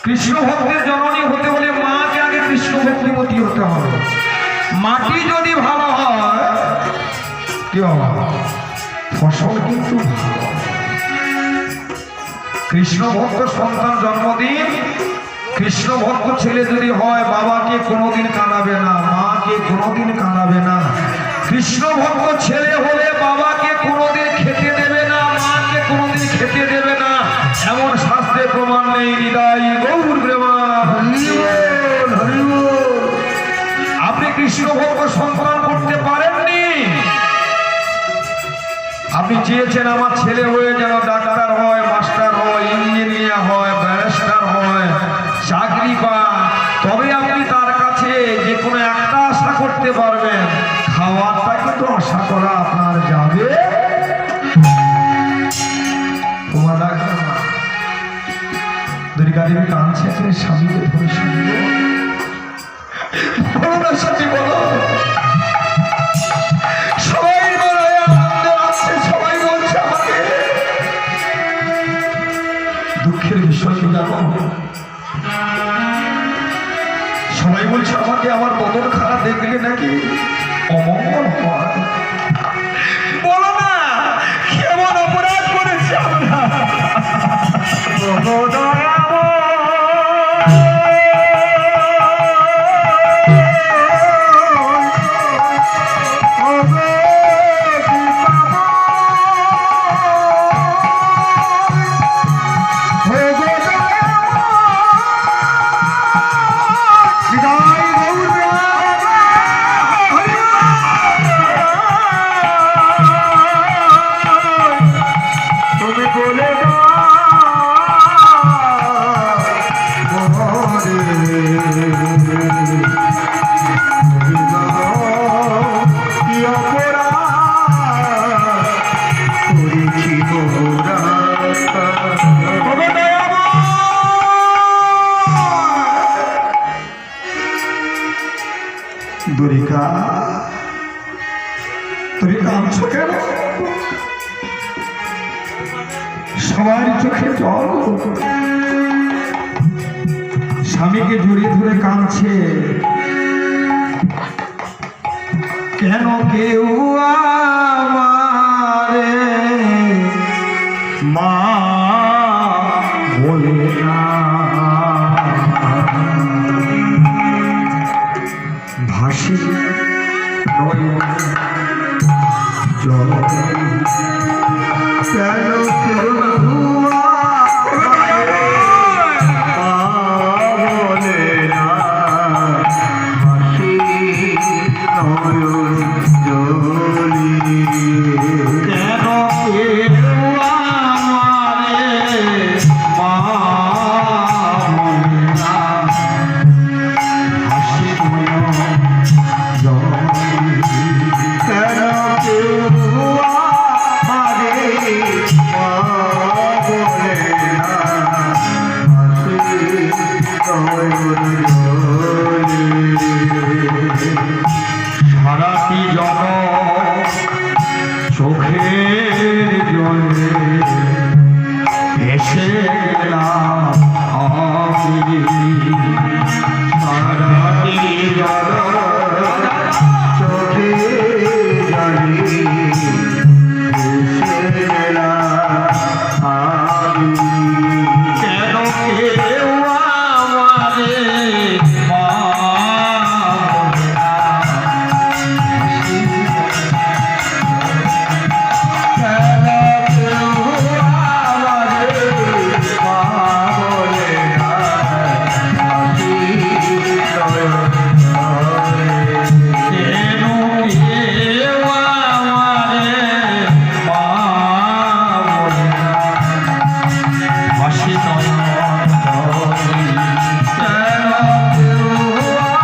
কৃষ্ণ ভক্তের জননী হতে হলে মাকে আগে কৃষ্ণ ভক্তিমতী হতে হবে। মাটি যদি ভালো হয় কি হবে? ফসল কিন্তু ভালো। কৃষ্ণ ভক্ত সন্তান জন্মদিন, কৃষ্ণ ভক্ত ছেলে যদি হয় বাবাকে কোনোদিন কাঁদাবে না, মাকে কোনোদিন কাঁদাবে না। কৃষ্ণ ভক্ত ছেলে হলে বাবাকে কোনোদিন খেতে দেবে না, মাকে কোনোদিন খেতে দেবে না, এমন শাস্ত্রে প্রমাণ নেই। হৃদয় গৌর আপনি কৃষ্ণ ভক্ত সন্তান করতে পারেননি। আপনি চেয়েছেন আমার ছেলে হয়ে যেন ডাক্তার হয়, মাস্টার হয়, ইঞ্জিনিয়ার হয়, ব্যারিস্টার হয়, চাকরি পায়, তবে আপনি তার কাছে যে কোনো একটা আশা করতে পারবেন। খাওয়ারটা কিন্তু আশা করা আপনার যাবে। তোমার ডাক্তার দুর্গা দেবী কাঁদছে, স্বামীকে ধরে শুনল সাথী বলো। সবাই বলছে আমাকে, দুঃখের বিষয় কি জানো? সবাই বলছে আমাকে আমার বদন খারাপ দেখলে নাকি অমঙ্গল হয়। বলো না কেমন অপরাধ করেছি আমরা। দুরিকা তুমি কাঁদছো কেন? সবার চোখে জল। স্বামীকে জড়িয়ে ধরে কাঁদছে কেন? কেউ আমার